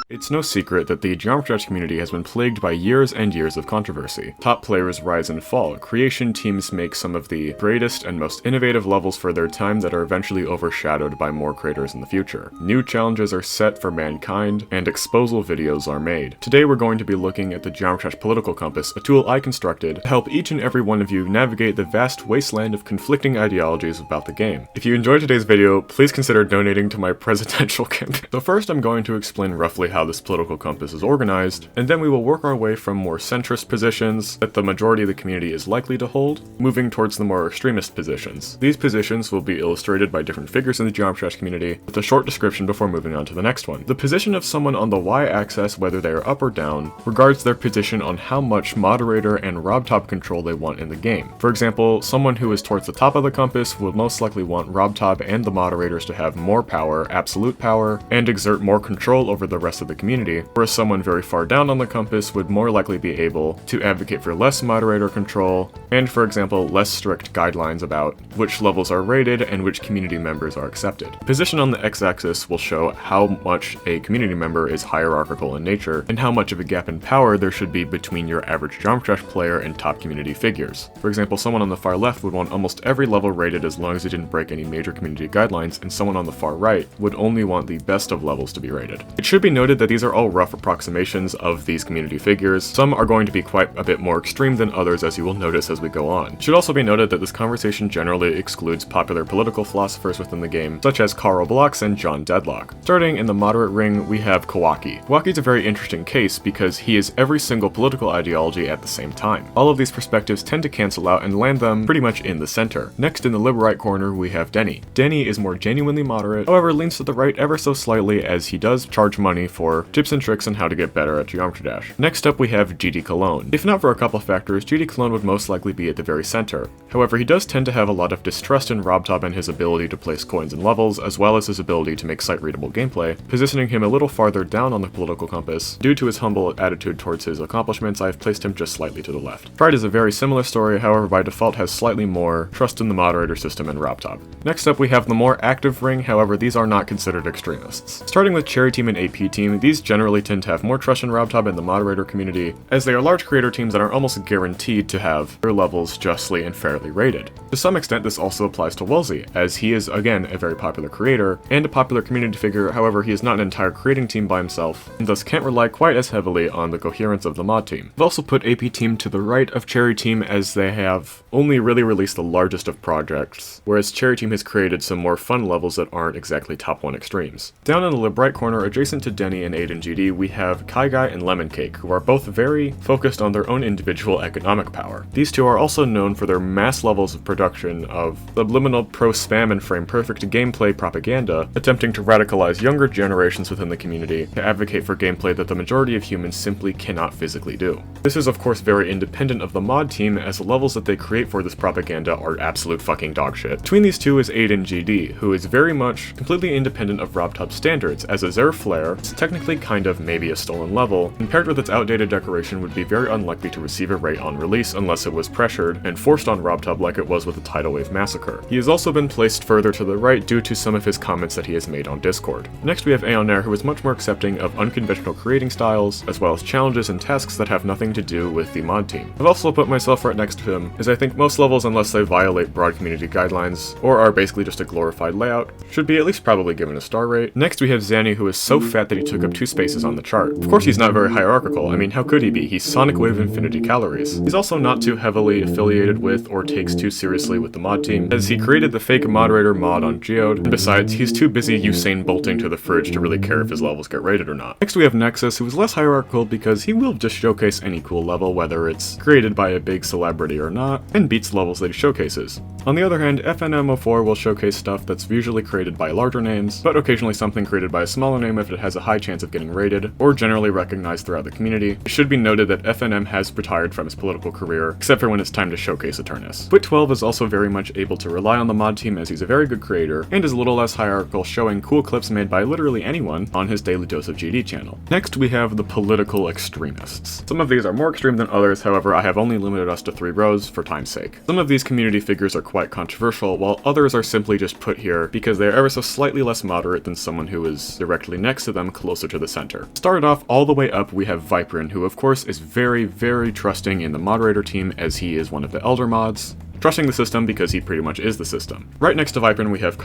It's no secret that the Geometry Dash community has been plagued by years and years of controversy. Top players rise and fall, creation teams make some of the greatest and most innovative levels for their time that are eventually overshadowed by more creators in the future. New challenges are set for mankind, and exposal videos are made. Today we're going to be looking at the Geometry Dash Political Compass, a tool I constructed to help each and every one of you navigate the vast wasteland of conflicting ideologies about the game. If you enjoyed today's video, please consider donating to my presidential campaign. So first I'm going to explain roughly how this political compass is organized, and then we will work our way from more centrist positions that the majority of the community is likely to hold, moving towards the more extremist positions. These positions will be illustrated by different figures in the Geometry Dash community, with a short description before moving on to the next one. The position of someone on the y-axis, whether they are up or down, regards their position on how much moderator and Robtop control they want in the game. For example, someone who is towards the top of the compass will most likely want Robtop and the moderators to have more power, absolute power, and exert more control over the rest of the community, whereas someone very far down on the compass would more likely be able to advocate for less moderator control, and for example, less strict guidelines about which levels are rated and which community members are accepted. Position on the x-axis will show how much a community member is hierarchical in nature, and how much of a gap in power there should be between your average Geometry Dash player and top community figures. For example, someone on the far left would want almost every level rated as long as it didn't break any major community guidelines, and someone on the far right would only want the best of levels to be rated. It should be noted that these are all rough approximations of these community figures. Some are going to be quite a bit more extreme than others, as you will notice as we go on. It should also be noted that this conversation generally excludes popular political philosophers within the game, such as Karl Blochs and John Deadlock. Starting in the moderate ring, we have Kawaqii. Kawaqii is a very interesting case because he is every single political ideology at the same time. All of these perspectives tend to cancel out and land them pretty much in the center. Next, in the liberal right corner, we have Denny. Denny is more genuinely moderate, however leans to the right ever so slightly, as he does charge money for tips and tricks on how to get better at Geometry Dash. Next up we have gdcolon. If not for a couple factors, gdcolon would most likely be at the very center. However, he does tend to have a lot of distrust in Robtop and his ability to place coins and levels, as well as his ability to make sight-readable gameplay, positioning him a little farther down on the political compass. Due to his humble attitude towards his accomplishments, I have placed him just slightly to the left. Pride is a very similar story, however by default has slightly more trust in the moderator system and Robtop. Next up we have the more active ring, however these are not considered extremists. Starting with Cherry Team and APTeam, these generally tend to have more trust in Robtop and the moderator community, as they are large creator teams that are almost guaranteed to have their levels justly and fairly rated. To some extent this also applies to wulzy, as he is again a very popular creator and a popular community figure, however he is not an entire creating team by himself, and thus can't rely quite as heavily on the coherence of the mod team. I've also put APTeam to the right of Cherry Team, as they have only really released the largest of projects, whereas Cherry Team has created some more fun levels that aren't exactly top 1 extremes. Down in the lib right corner, adjacent to Denny and Aiden GD, we have Kawaqii and Lemon Cake, who are both very focused on their own individual economic power. These two are also known for their mass levels of production of subliminal pro-spam and frame-perfect gameplay propaganda, attempting to radicalize younger generations within the community to advocate for gameplay that the majority of humans simply cannot physically do. This is of course very independent of the mod team, as the levels that they create for this propaganda are absolute fucking dogshit. Between these two is Aiden GD, who is very much completely independent of Robtop standards, as a Zero Flare is technically kind of maybe a stolen level, and paired with its outdated decoration would be very unlikely to receive a rate on release unless it was pressured and forced on Robtop like it was with the Tidal Wave Massacre. He has also been placed further to the right due to some of his comments that he has made on Discord. Next we have Aonair, who is much more accepting of unconventional creating styles, as well as challenges and tasks that have nothing to do with the mod team. I've also put myself right next to him, as I think most levels, unless they violate broad community guidelines, or are basically just a glorified layout, should be at least probably given a star rate. Next we have Zanny, who is so fat that he took up 2 spaces on the chart. Of course he's not very hierarchical, I mean how could he be? He's Sonic Wave Infinity Calories. He's also not too heavily affiliated with or takes too seriously with the mod team, as he created the fake moderator mod on Geode, and besides, he's too busy Usain bolting to the fridge to really care if his levels get rated or not. Next we have Nexus, who is less hierarchical because he will just showcase any cool level, whether it's created by a big celebrity or not, and beats levels that he showcases. On the other hand, FNMO4 will showcase stuff that's usually created by larger names, but occasionally something created by a smaller name if it has a high chance of getting raided, or generally recognized throughout the community. It should be noted that FNM has retired from his political career, except for when it's time to showcase Eternus. Twit12 is also very much able to rely on the mod team as he's a very good creator, and is a little less hierarchical, showing cool clips made by literally anyone on his Daily Dose of GD channel. Next we have the political extremists. Some of these are more extreme than others, however I have only limited us to 3 rows for time's sake. Some of these community figures are quite controversial, while others are simply just put here because they are ever so slightly less moderate than someone who is directly next to them closer to the center. Started off all the way up we have Viprin, who of course is very trusting in the moderator team as he is one of the elder mods. Trusting the system because he pretty much is the system. Right next to Viprin we have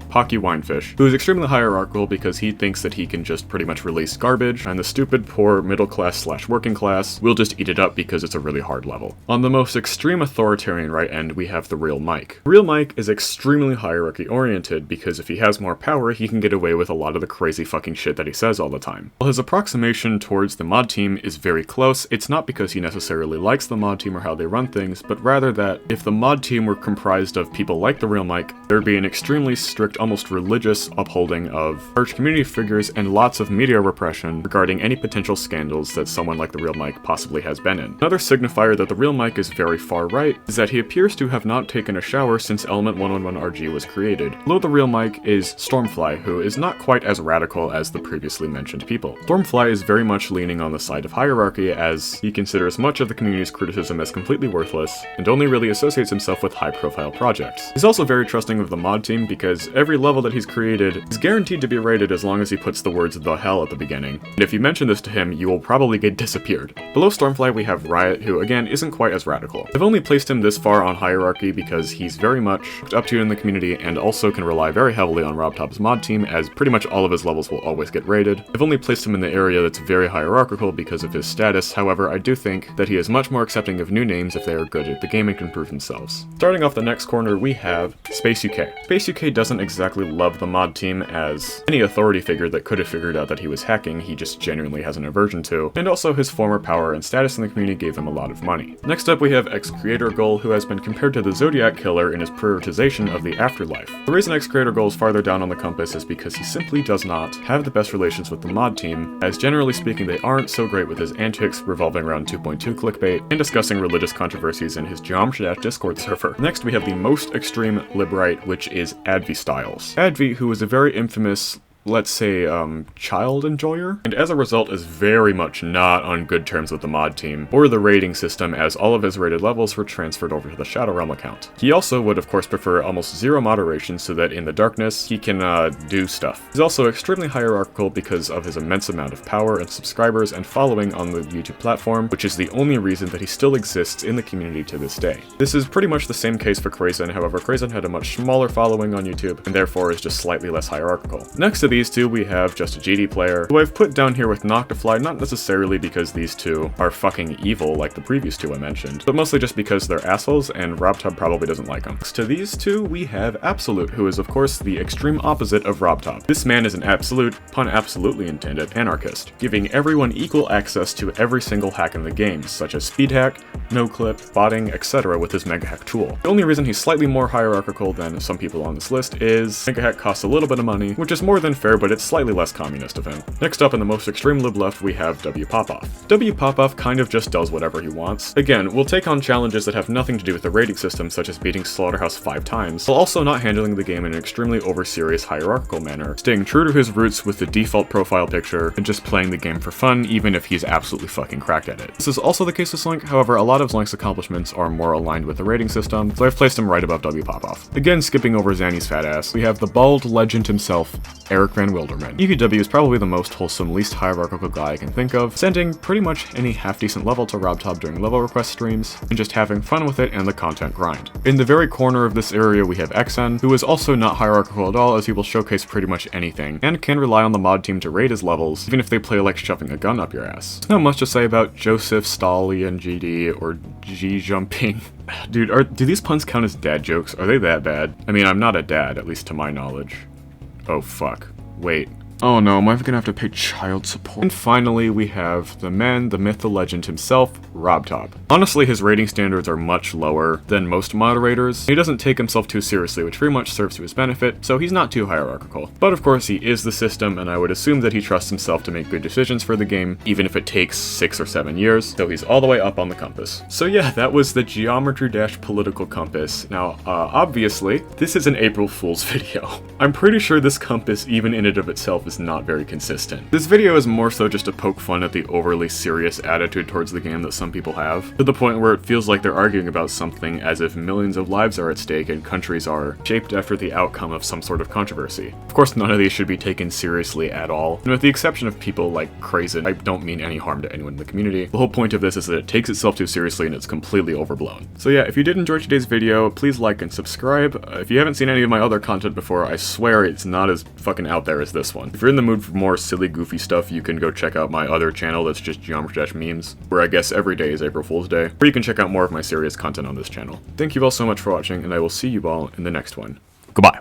Pocky Winefish, who is extremely hierarchical because he thinks that he can just pretty much release garbage, and the stupid poor middle class / working class will just eat it up because it's a really hard level. On the most extreme authoritarian right end we have the Real Mike. Real Mike is extremely hierarchy oriented because if he has more power he can get away with a lot of the crazy fucking shit that he says all the time. While his approximation towards the mod team is very close, it's not because he necessarily likes the mod team or how they run things, but rather that if the mod team were comprised of people like the Real Mike, there'd be an extremely strict, almost religious upholding of large community figures and lots of media repression regarding any potential scandals that someone like the Real Mike possibly has been in. Another signifier that the Real Mike is very far right is that he appears to have not taken a shower since Element 111 RG was created. Below the Real Mike is Stormfly, who is not quite as radical as the previously mentioned people. Stormfly is very much leaning on the side of hierarchy as he considers much of the community's criticism as completely worthless and only really associates himself with high-profile projects. He's also very trusting of the mod team because every level that he's created is guaranteed to be rated as long as he puts the words "the hell" at the beginning, and if you mention this to him, you will probably get disappeared. Below Stormfly we have Riot, who again isn't quite as radical. I've only placed him this far on hierarchy because he's very much up to in the community and also can rely very heavily on Robtop's mod team as pretty much all of his levels will always get rated. I've only placed him in the area that's very hierarchical because of his status, however I do think that he is much more accepting of new names if they are good at the game and can prove themselves. Starting off the next corner we have Space UK. Space UK doesn't exactly love the mod team as any authority figure that could have figured out that he was hacking he just genuinely has an aversion to, and also his former power and status in the community gave him a lot of money. Next up we have X-Creator Goal, who has been compared to the Zodiac Killer in his prioritization of the afterlife. The reason X-Creator Goal is farther down on the compass is because he simply does not have the best relations with the mod team, as generally speaking they aren't so great with his antics revolving around 2.2 clickbait and discussing religious controversies in his Geometry Discord server. Next we have the most extreme Librite, which is Advi Styles. Advi, who is a very infamous, let's say, child enjoyer, and as a result is very much not on good terms with the mod team or the rating system, as all of his rated levels were transferred over to the Shadow Realm account. He also would of course prefer almost zero moderation so that in the darkness he can do stuff. He's also extremely hierarchical because of his immense amount of power and subscribers and following on the YouTube platform, which is the only reason that he still exists in the community to this day. This is pretty much the same case for Krazen, however Krazen had a much smaller following on YouTube and therefore is just slightly less hierarchical. Next to these two we have just a GD player, who I've put down here with Noctifly, not necessarily because these two are fucking evil like the previous two I mentioned, but mostly just because they're assholes and Robtop probably doesn't like them. Next to these two we have Absolute, who is of course the extreme opposite of Robtop. This man is an absolute, pun absolutely intended, anarchist, giving everyone equal access to every single hack in the game, such as speed hack, no-clip, botting, etc. with his mega hack tool. The only reason he's slightly more hierarchical than some people on this list is mega hack costs a little bit of money, which is more than fair, but it's slightly less communist of him. Next up in the most extreme lib left we have W Popoff. W Popoff kind of just does whatever he wants. Again, will take on challenges that have nothing to do with the rating system, such as beating Slaughterhouse 5 times, while also not handling the game in an extremely over-serious hierarchical manner, staying true to his roots with the default profile picture, and just playing the game for fun even if he's absolutely fucking cracked at it. This is also the case with Slink, however a lot of Slink's accomplishments are more aligned with the rating system, so I've placed him right above W Popoff. Again, skipping over Zanny's fat ass, we have the bald legend himself, Eric Van Wilderman. EVW is probably the most wholesome, least hierarchical guy I can think of, sending pretty much any half-decent level to Robtop during level request streams, and just having fun with it and the content grind. In the very corner of this area we have XN, who is also not hierarchical at all as he will showcase pretty much anything, and can rely on the mod team to raid his levels, even if they play like shoving a gun up your ass. There's not much to say about Joseph, Stolly, and GD, or G-jumping. Dude, do these puns count as dad jokes? Are they that bad? I mean, I'm not a dad, at least to my knowledge. Oh fuck. Wait, Oh no, am I gonna have to pay child support? And finally, we have the man, the myth, the legend himself, Robtop. Honestly, his rating standards are much lower than most moderators. He doesn't take himself too seriously, which very much serves to his benefit, so he's not too hierarchical. But of course, he is the system, and I would assume that he trusts himself to make good decisions for the game, even if it takes 6 or 7 years, so he's all the way up on the compass. So yeah, that was the geometry-political compass. Now, obviously, this is an April Fool's video. I'm pretty sure this compass, even in and of itself, is not very consistent. This video is more so just to poke fun at the overly serious attitude towards the game that some people have, to the point where it feels like they're arguing about something as if millions of lives are at stake and countries are shaped after the outcome of some sort of controversy. Of course, none of these should be taken seriously at all, and with the exception of people like Crazen, I don't mean any harm to anyone in the community. The whole point of this is that it takes itself too seriously and it's completely overblown. So yeah, if you did enjoy today's video, please like and subscribe. If you haven't seen any of my other content before, I swear it's not as fucking out there as this one. If you're in the mood for more silly, goofy stuff, you can go check out my other channel that's just geometry-memes, where I guess every day is April Fool's Day, or you can check out more of my serious content on this channel. Thank you all so much for watching, and I will see you all in the next one. Goodbye.